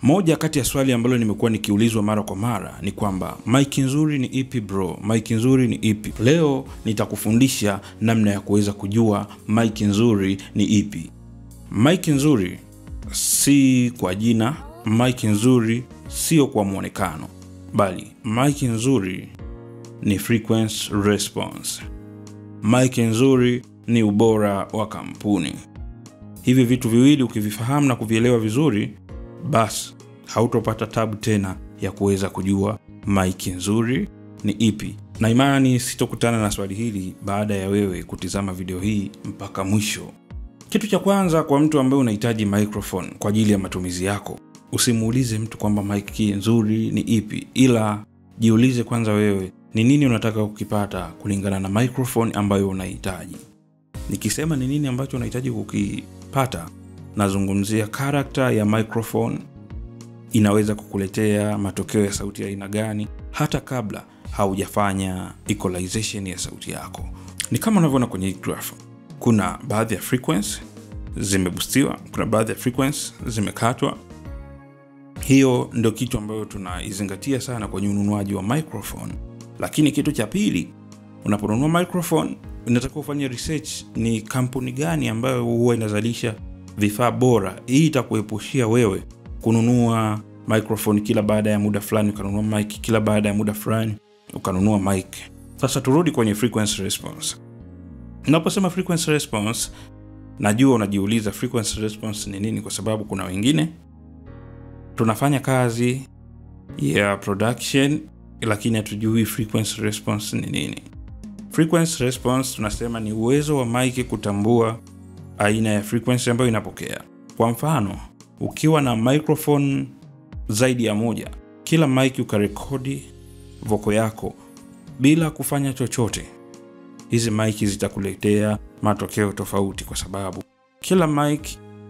Moja kati ya swali ambalo nimekuwa nikiulizwa mara kwa mara ni kwamba mic nzuri ni ipi bro? Mic nzuri ni ipi? Leo nitakufundisha namna ya kuweza kujua mic nzuri ni ipi. Mic nzuri si kwa jina, mic nzuri sio kwa muonekano, bali mic nzuri ni frequency response. Mic nzuri ni ubora wa kampuni. Hivi vitu viwili ukivifahamu na kuvielewa vizuri, basi hautopata tabu tena ya kuweza kujua mic nzuri ni ipi. Na imani sitokutana na swali hili baada ya wewe kutizama video hii mpaka mwisho. Kitu cha kwanza, kwa mtu ambaye unahitaji microphone kwa ajili ya matumizi yako, usimuulize mtu kwamba mic nzuri ni ipi, ila jiulize kwanza wewe ni nini unataka kukipata kulingana na microphone ambayo unahitaji. Nikisema ni nini ambacho unahitaji kukipata, nazungumzia character ya microphone. Inaweza kukuletea matokeo ya sauti ya aina gani hata kabla haujafanya equalization ya sauti yako. Ni kama unavyoona kwenye graph, kuna baadhi ya frequency zimeboostiwa, kuna baadhi ya frequency zimekatwa. Hiyo ndio kitu ambacho tunaizingatia sana kwenye ununuaji wa microphone. Lakini kitu cha pili, unaponunua microphone unatakiwa ufanye research, ni kampuni gani ambayo huwa inazalisha vifaa bora. Hii itakuepushia wewe kununua microphone kila baada ya muda fulani, ukanunua mic kila baada ya muda fulani, ukanunua mic. Sasa turudi kwenye frequency response. Ninaposema frequency response, najua unajiuliza frequency response ni nini, kwa sababu kuna wengine tunafanya kazi ya production lakini hatujui frequency response ni nini. Frequency response tunasema ni uwezo wa mic kutambua aina ya frequency ambayo inapokea. Kwa mfano, ukiwa na microphone zaidi ya moja, kila mic ukarekodi vocal yako bila kufanya chochote, hizi mic zitakuletea matokeo tofauti, kwa sababu kila mic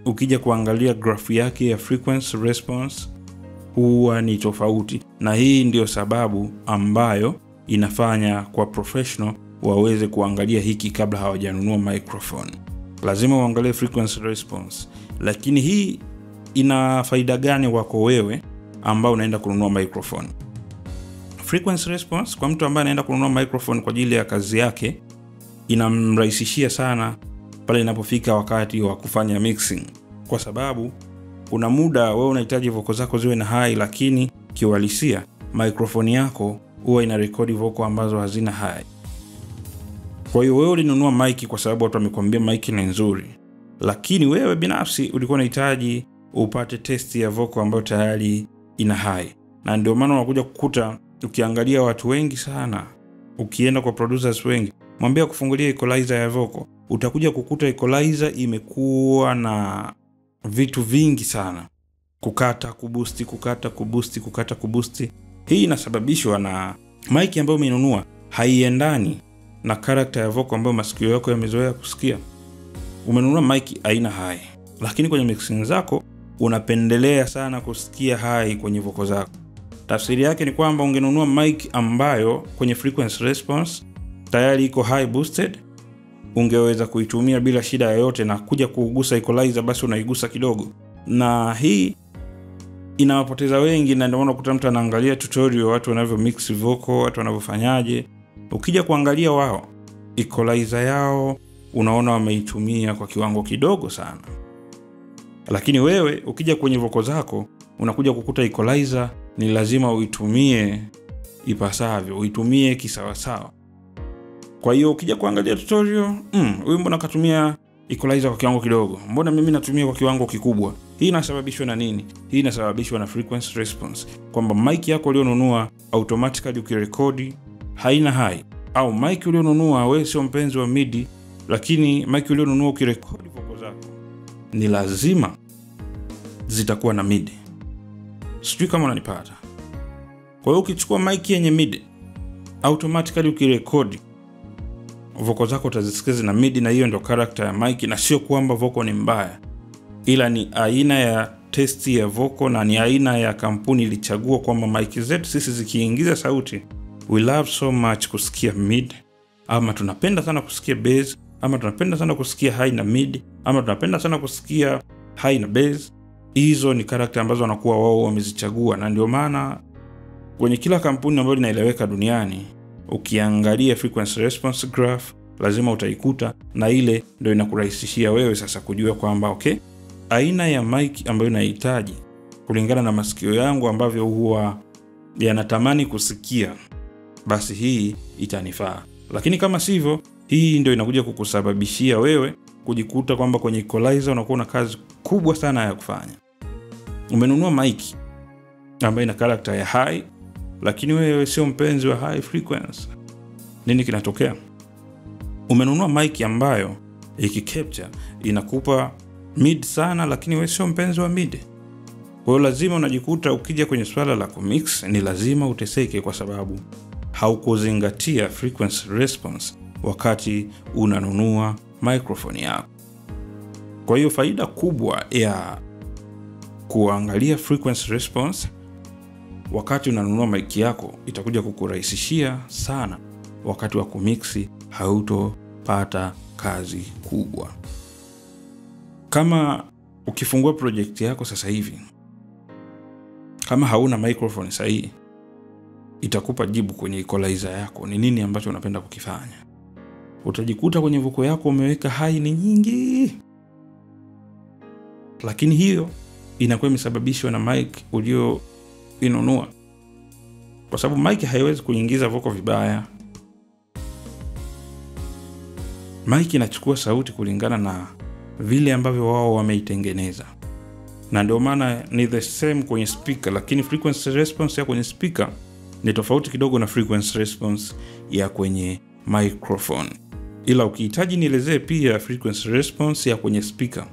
ukija kuangalia graph yake ya frequency response huwa ni tofauti. Na hii ndio sababu ambayo inafanya kwa professional waweze kuangalia hiki kabla hawajanunua microphone. Lazima uangalie frequency response. Lakini hii ina faida gani kwako wewe ambao unaenda kununua microphone? Frequency response kwa mtu ambaye anaenda kununua microphone kwa ajili ya kazi yake inamrahisishia sana pale inapofika wakati wa kufanya mixing, kwa sababu kuna muda wewe unahitaji vocal zako ziwe na high, lakini kiuhalisia microphone yako huwa ina record vocal ambazo hazina high. Kwa hiyo wewe ulinunua mic kwa sababu watu wamekuambia mic ni nzuri, lakini wewe binafsi ulikuwa unahitaji upate test ya vocal ambayo tayari ina high. Na ndio maana unakuja kukuta ukiangalia watu wengi sana, ukienda kwa producers wengi, mwambie kufungulia equalizer ya vocal, utakuja kukuta equalizer imekuwa na vitu vingi sana, kukata, kuboost, kukata, kuboost, kukata, kuboost. Hii inasababishwa na mic ambayo umenunua haiendani na character ya vocal ambayo masikio yako yamezoea kusikia. Umenunua mic aina high, lakini kwenye mixing zako unapendelea sana kusikia high kwenye vocal zako. Tafsiri yake ni kwamba ungenunua mic ambayo kwenye frequency response tayari iko high boosted, ungeweza kuitumia bila shida yoyote, na kuja kugusa equalizer basi unaigusa kidogo. Na hii inawapoteza wengi, na ndio maana ukuta mtu anaangalia tutorial watu wanavyo mix vocal, watu wanavyofanyaje. Ukija kuangalia wao equalizer yao unaona wameitumia kwa kiwango kidogo sana. Lakini wewe ukija kwenye vocal zako unakuja kukuta equalizer ni lazima uitumie ipasavyo, uitumie kisawasawa. Kwa hiyo ukija kuangalia tutorial, huyu mbona katumia equalizer kwa kiwango kidogo, mbona mimi natumia kwa kiwango kikubwa? Hii inasababishwa na nini? Hii inasababishwa na frequency response, kwamba mic yako ulionunua automatically ukirekodi haina high, au mic ulionunua wewe sio mpenzi wa midi, lakini mic ulionunua ukirekodi vocal zako ni lazima zitakuwa na midi. Sijui kama unanipata. Kwa hiyo ukichukua mic yenye midi, automatically ukirekodi vocal zako utazisikiza na midi, na hiyo ndio character ya mic. Na sio kwamba vocal ni mbaya, ila ni aina ya test ya vocal, na ni aina ya kampuni ilichagua kwamba mic zetu sisi zikiingiza sauti, we love so much kusikia mid, ama tunapenda sana kusikia bass, ama tunapenda sana kusikia high na mid, ama tunapenda sana kusikia high na bass. hizo ni character ambazo wanakuwa wao wamezichagua, na ndio maana kwenye kila kampuni ambayo inaeleweka duniani ukiangalia frequency response graph lazima utaikuta, na ile ndio inakurahisishia wewe sasa kujua kwamba okay, aina ya mic ambayo nahitaji kulingana na masikio yangu ambavyo huwa yanatamani kusikia, basi hii itanifaa. Lakini kama sivyo, hii ndio inakuja kukusababishia wewe kujikuta kwamba kwenye equalizer unakuwa na kazi kubwa sana ya kufanya. Umenunua mic ambayo ina character ya high, lakini wewe sio mpenzi wa high frequency. Nini kinatokea? Umenunua mic ambayo ikicapture inakupa mid sana, lakini wewe sio mpenzi wa mid. Kwa hiyo lazima unajikuta ukija kwenye swala la kumix ni lazima uteseke, kwa sababu haukuzingatia frequency response wakati unanunua microphone yako. Kwa hiyo faida kubwa ya kuangalia frequency response wakati unanunua mic yako itakuja kukurahisishia sana wakati wa kumixi, hautopata kazi kubwa. Kama ukifungua project yako sasa hivi, kama hauna microphone sahihi, itakupa jibu kwenye equalizer yako ni nini ambacho unapenda kukifanya. Utajikuta kwenye vocal yako umeweka high ni nyingi, lakini hiyo inakuwa imesababishwa na mic ulio inunua, kwa sababu mic haiwezi kuingiza vocal vibaya. Mic inachukua sauti kulingana na vile ambavyo wao wameitengeneza, na ndio maana ni the same kwenye speaker, lakini frequency response ya kwenye speaker ni tofauti kidogo na frequency response ya kwenye microphone. Ila ukihitaji nielezee pia frequency response ya kwenye speaker,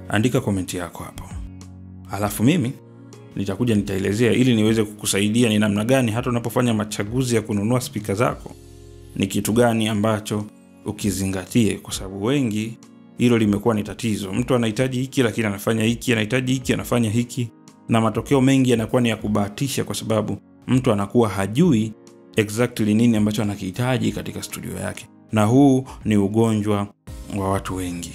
andika comment yako hapo, alafu mimi nitakuja nitaelezea ili niweze kukusaidia ni namna gani hata unapofanya machaguzi ya kununua speaker zako ni kitu gani ambacho ukizingatie, kwa sababu wengi hilo limekuwa ni tatizo. Mtu anahitaji hiki lakini anafanya hiki, anahitaji hiki anafanya hiki, na matokeo mengi yanakuwa ni ya kubahatisha, kwa sababu mtu anakuwa hajui exactly nini ambacho anakihitaji katika studio yake, na huu ni ugonjwa wa watu wengi.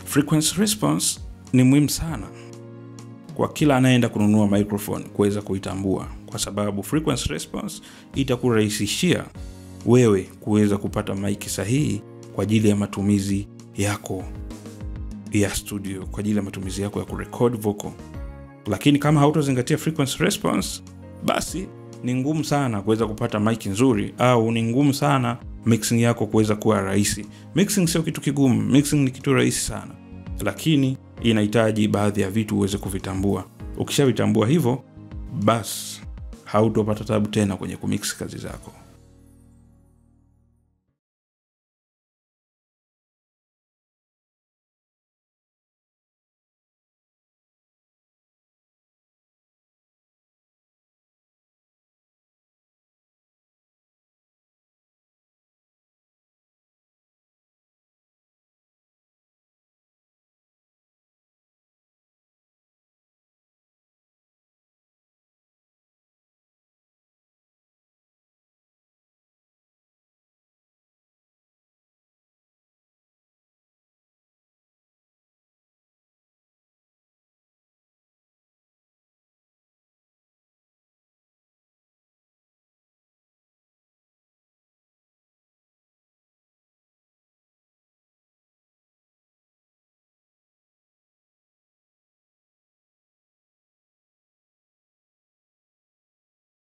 Frequency response ni muhimu sana kwa kila anayeenda kununua microphone kuweza kuitambua, kwa sababu frequency response itakurahisishia wewe kuweza kupata mic sahihi kwa ajili ya matumizi yako ya studio, kwa ajili ya matumizi yako ya kurecord vocal. Lakini kama hautozingatia frequency response, basi ni ngumu sana kuweza kupata mic nzuri, au ni ngumu sana mixing yako kuweza kuwa rahisi. Mixing sio kitu kigumu, mixing ni kitu rahisi sana, lakini inahitaji baadhi ya vitu uweze kuvitambua. Ukishavitambua hivyo, basi hautopata tabu tena kwenye kumix kazi zako.